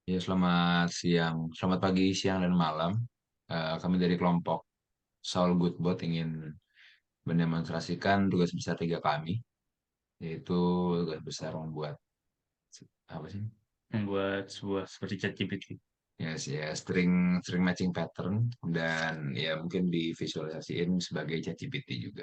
Ya, selamat siang, selamat pagi, siang, dan malam. Kami dari kelompok Saul Goodbot ingin mendemonstrasikan tugas besar tiga kami, yaitu tugas besar membuat apa sih? Membuat sebuah seperti ChatGPT. Ya, string string matching pattern dan ya mungkin divisualisasiin sebagai ChatGPT juga.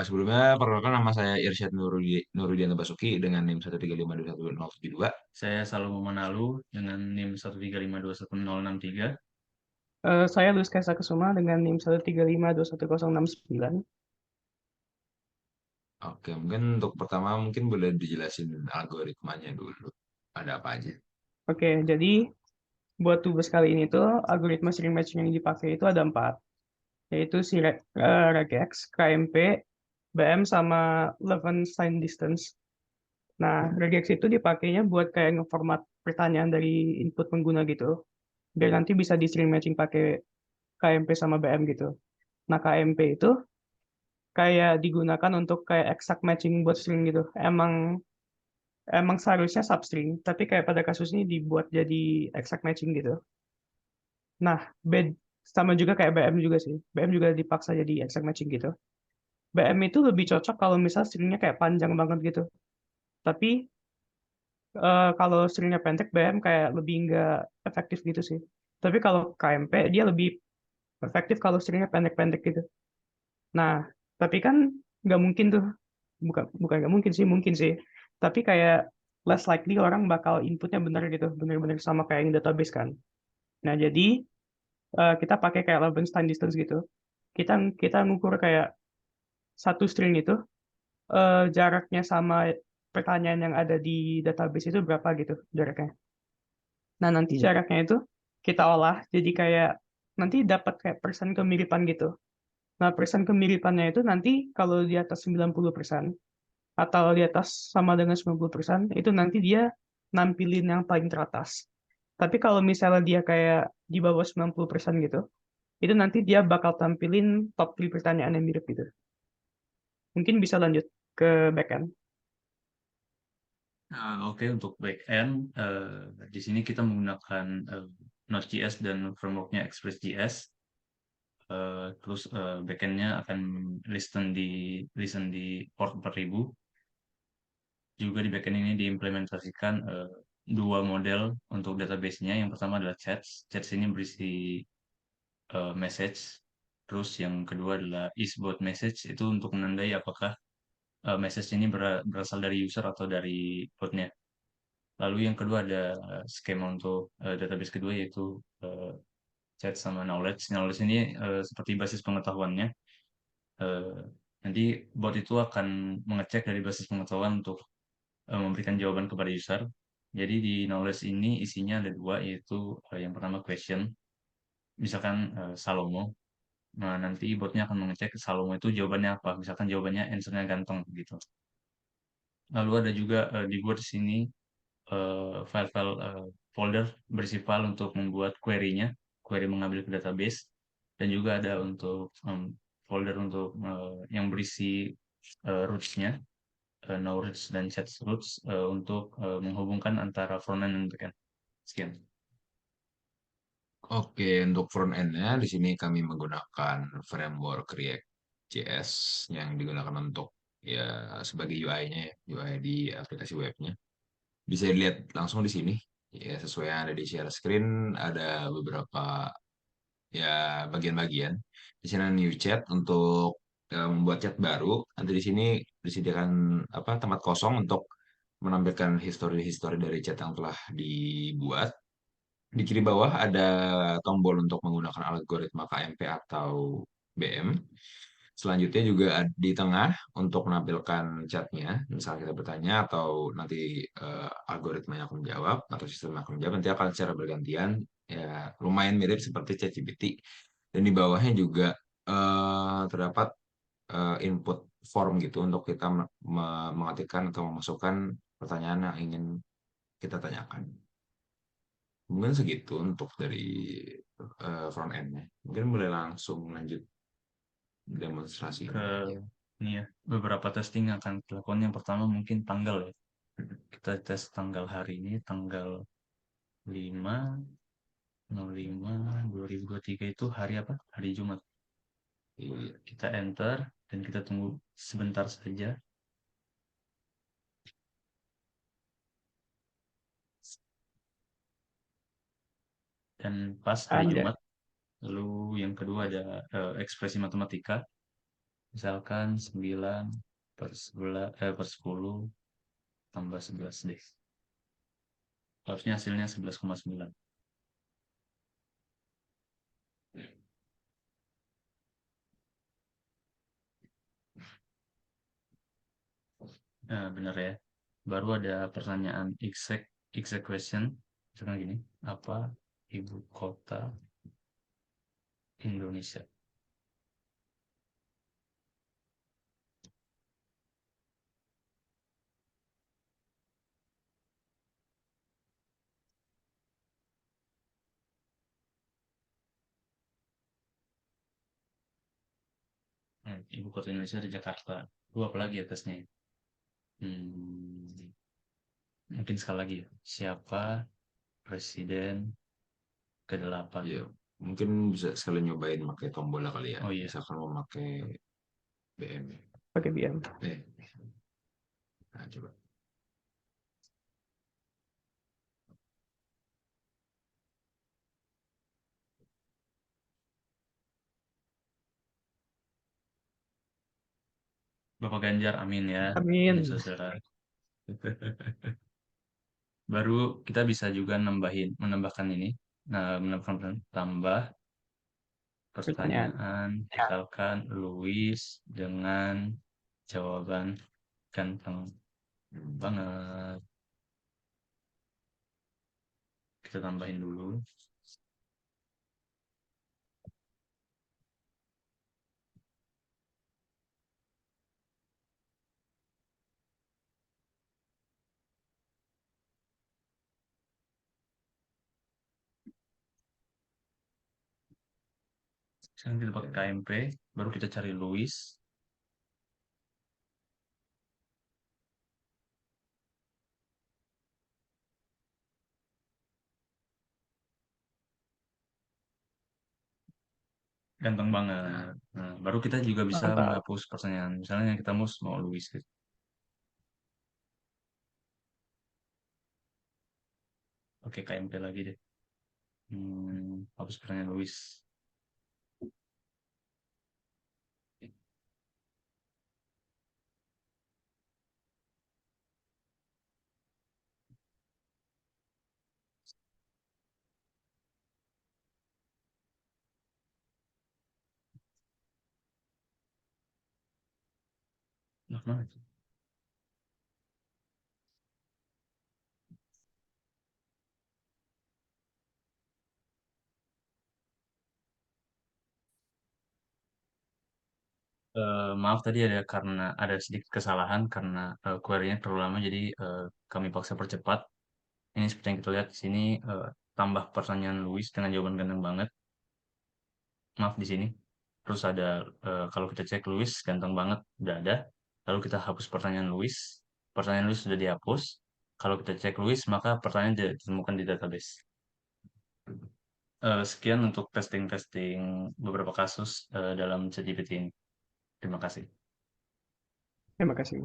Sebelumnya perkenalkan nama saya Irsyad Nurudiana Basuki dengan NIM 135211072. Saya selalu Manalu dengan NIM 135211063. Saya Luz Kaisa Kesuma dengan NIM 135211069. Oke, mungkin untuk pertama mungkin boleh dijelasin algoritmanya dulu. Ada apa aja? Oke, jadi buat tugas kali ini tuh algoritma string matching yang dipakai itu ada 4, yaitu si regex, KMP, BM, sama Levenshtein distance. Nah, regex itu dipakainya buat kayak ngeformat pertanyaan dari input pengguna gitu, biar nanti bisa di string matching pakai KMP sama BM gitu. Nah, KMP itu kayak digunakan untuk kayak exact matching buat string gitu. Emang seharusnya substring, tapi kayak pada kasus ini dibuat jadi exact matching gitu. Nah, bed sama juga kayak BM juga sih. BM juga dipaksa jadi exact matching gitu. BM itu lebih cocok kalau misal stringnya kayak panjang banget gitu. Tapi kalau stringnya pendek, BM kayak lebih nggak efektif gitu sih. Tapi kalau KMP dia lebih efektif kalau stringnya pendek-pendek gitu. Nah, tapi kan nggak mungkin tuh, bukan bukan nggak mungkin sih, mungkin sih. Tapi kayak less likely orang bakal inputnya bener gitu, bener-bener sama kayak yang database kan. Nah, jadi kita pakai kayak Levenshtein distance gitu. Kita kita ngukur kayak satu string itu jaraknya sama pertanyaan yang ada di database itu berapa gitu jaraknya. Nah, nanti jaraknya itu kita olah jadi kayak nanti dapat kayak persen kemiripan gitu. Nah, persen kemiripannya itu nanti kalau di atas 90% atau di atas sama dengan 90% itu nanti dia nampilin yang paling teratas. Tapi kalau misalnya dia kayak di bawah 90% gitu, itu nanti dia bakal tampilin top 3 pertanyaan yang mirip gitu. Mungkin bisa lanjut ke backend. Oke, untuk backend, di sini kita menggunakan Node.js dan frameworknya Express.js. Terus backendnya akan listen di port 4000. Juga di backend ini diimplementasikan dua model untuk database-nya. Yang pertama adalah chats. Chats ini berisi message. Terus yang kedua adalah isBot message, itu untuk menandai apakah message ini berasal dari user atau dari botnya. Lalu yang kedua ada skema untuk database kedua, yaitu chat sama knowledge. Knowledge ini seperti basis pengetahuannya. Eh, Nanti bot itu akan mengecek dari basis pengetahuan untuk memberikan jawaban kepada user. Jadi di knowledge ini isinya ada dua, yaitu yang pertama question, misalkan Salomo. Nah, nanti botnya akan mengecek Salomo itu jawabannya apa. Misalkan jawabannya answernya ganteng gitu. Lalu ada juga dibuat di sini file-file folder berisi file untuk membuat query-nya, query mengambil ke database, dan juga ada untuk folder untuk yang berisi roots-nya, no roots dan chat roots untuk menghubungkan antara frontend dan backend. Sekian. Oke, untuk front end-nya di sini kami menggunakan framework React.js yang digunakan untuk ya sebagai UI-nya ya, UI di aplikasi webnya. Bisa dilihat langsung di sini. Ya, sesuai yang ada di share screen ada beberapa ya bagian-bagian. Di sini ada new chat untuk membuat chat baru. Nanti di sini disediakan apa tempat kosong untuk menampilkan histori-histori dari chat yang telah dibuat. Di kiri bawah ada tombol untuk menggunakan algoritma KMP atau BM. Selanjutnya juga di tengah untuk menampilkan chatnya. Misal kita bertanya atau nanti algoritmanya akan menjawab atau sistem akan menjawab. Nanti akan secara bergantian. Ya lumayan mirip seperti ChatGPT. Dan di bawahnya juga terdapat input form gitu untuk kita mengetikkan atau memasukkan pertanyaan yang ingin kita tanyakan. Mungkin segitu untuk dari front end-nya. Mungkin boleh langsung lanjut Ke demonstrasinya aja. ini ya, beberapa testing yang akan dilakukan. Yang pertama mungkin tanggal ya. kita tes tanggal hari ini, tanggal 5/05/2023 itu hari apa? Hari Jumat. Iya. Kita enter dan kita tunggu sebentar saja. Dan pas hari Ada. Jumat, lalu yang kedua ada ekspresi matematika. Misalkan 9/10 tambah 11 deh. Harusnya hasilnya 11,9. Nah, benar ya. Baru ada pertanyaan exact question. Misalkan gini, apa ibu kota Indonesia? Ibu kota Indonesia di Jakarta. Lu apa lagi atasnya? Mungkin sekali lagi ya. Siapa presiden ke-8? Iya, mungkin bisa sekalian nyobain pakai tombolnya kali ya. Oh iya. Misalkan mau pakai BM. Pakai BM. Nah, coba. Bapak Ganjar, amin ya. Amin. Ya, saudara. Baru kita bisa juga menambahkan ini. Nah, menambahkan tambah Pertanyaan. pertanyaan. Misalkan Louis dengan jawaban ganteng banget. Kita tambahin dulu. Sekarang kita pakai KMP, baru kita cari Louis. Ganteng banget. Nah, baru kita juga bisa Mantap. menghapus pertanyaan. Misalnya yang kita mau Louis gitu. Oke, KMP lagi deh. Hapus pertanyaan Louis. Nah, maaf tadi karena ada sedikit kesalahan karena query-nya terlalu lama, jadi kami paksa percepat. Ini seperti yang kita lihat di sini, tambah pertanyaan Louis dengan jawaban ganteng banget. Maaf di sini. Terus ada kalau kita cek Louis ganteng banget udah ada. Lalu kita hapus pertanyaan Louis. Pertanyaan Louis sudah dihapus. Kalau kita cek Louis maka pertanyaan tidak ditemukan di database. Sekian untuk testing-testing beberapa kasus dalam ChatGPT ini. Terima kasih. Terima kasih.